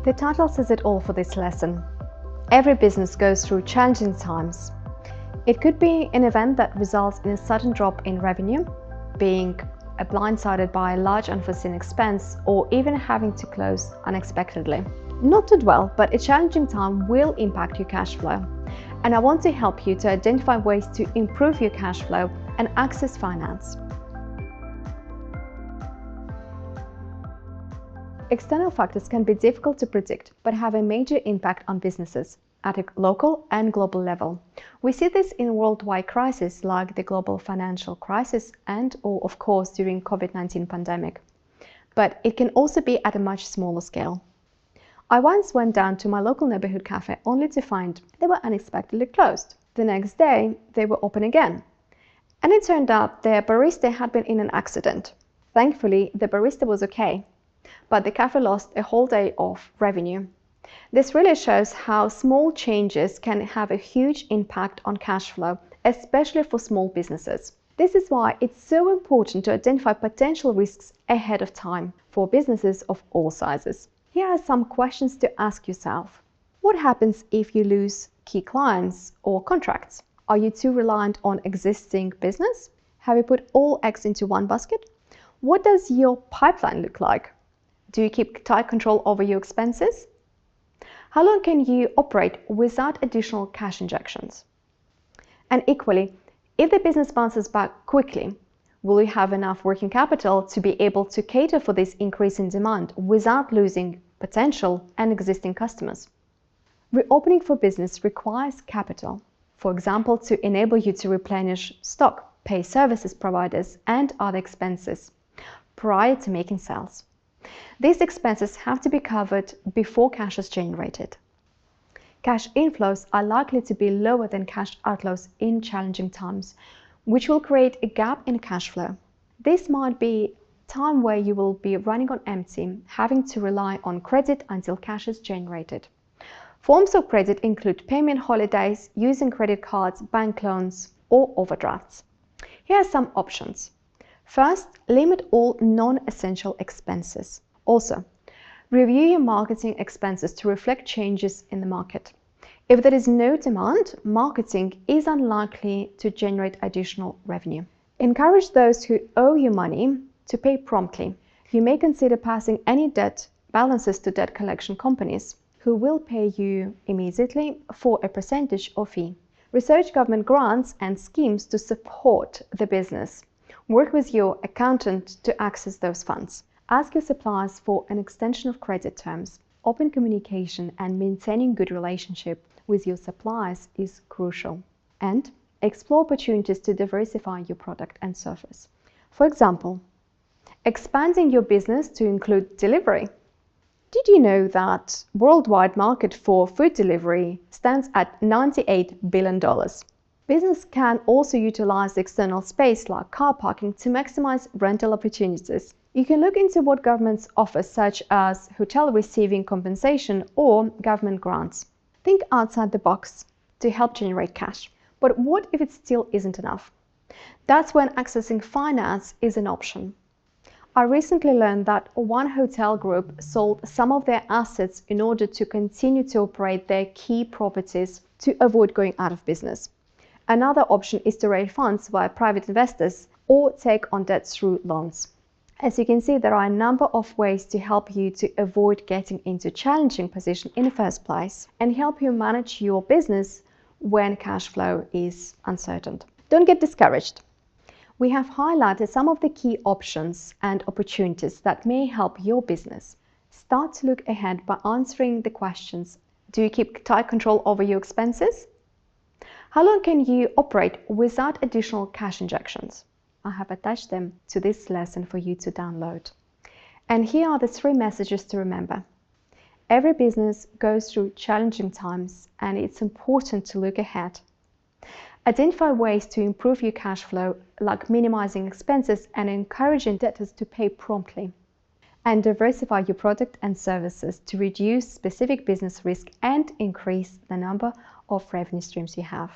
The title says it all for this lesson. Every business goes through challenging times. It could be an event that results in a sudden drop in revenue, being blindsided by a large unforeseen expense, or even having to close unexpectedly. Not to dwell, but a challenging time will impact your cash flow. And I want to help you to identify ways to improve your cash flow and access finance. External factors can be difficult to predict, but have a major impact on businesses at a local and global level. We see this in worldwide crises like the global financial crisis or of course during COVID-19 pandemic. But it can also be at a much smaller scale. I once went down to my local neighborhood cafe only to find they were unexpectedly closed. The next day, they were open again. And it turned out their barista had been in an accident. Thankfully, the barista was okay, but the cafe lost a whole day of revenue. This really shows how small changes can have a huge impact on cash flow, especially for small businesses. This is why it's so important to identify potential risks ahead of time for businesses of all sizes. Here are some questions to ask yourself. What happens if you lose key clients or contracts? Are you too reliant on existing business? Have you put all eggs into one basket? What does your pipeline look like? Do you keep tight control over your expenses? How long can you operate without additional cash injections? And equally, if the business bounces back quickly, will you have enough working capital to be able to cater for this increase in demand without losing potential and existing customers? Reopening for business requires capital, for example, to enable you to replenish stock, pay services providers, and other expenses prior to making sales. These expenses have to be covered before cash is generated. Cash inflows are likely to be lower than cash outflows in challenging times, which will create a gap in cash flow. This might be time where you will be running on empty, having to rely on credit until cash is generated. Forms of credit include payment holidays, using credit cards, bank loans, or overdrafts. Here are some options. First, limit all non-essential expenses. Also, review your marketing expenses to reflect changes in the market. If there is no demand, marketing is unlikely to generate additional revenue. Encourage those who owe you money to pay promptly. You may consider passing any debt balances to debt collection companies who will pay you immediately for a percentage or fee. Research government grants and schemes to support the business. Work with your accountant to access those funds. Ask your suppliers for an extension of credit terms. Open communication and maintaining good relationship with your suppliers is crucial. And explore opportunities to diversify your product and service. For example, expanding your business to include delivery. Did you know that worldwide market for food delivery stands at $98 billion? Business can also utilize external space like car parking to maximize rental opportunities. You can look into what governments offer, such as hotel receiving compensation or government grants. Think outside the box to help generate cash. But what if it still isn't enough? That's when accessing finance is an option. I recently learned that one hotel group sold some of their assets in order to continue to operate their key properties to avoid going out of business. Another option is to raise funds via private investors or take on debt through loans. As you can see, there are a number of ways to help you to avoid getting into a challenging position in the first place and help you manage your business when cash flow is uncertain. Don't get discouraged. We have highlighted some of the key options and opportunities that may help your business. Start to look ahead by answering the questions. Do you keep tight control over your expenses? How long can you operate without additional cash injections? I have attached them to this lesson for you to download. And here are the 3 messages to remember. Every business goes through challenging times, and it's important to look ahead. Identify ways to improve your cash flow, like minimizing expenses and encouraging debtors to pay promptly. And diversify your product and services to reduce specific business risk and increase the number of revenue streams you have.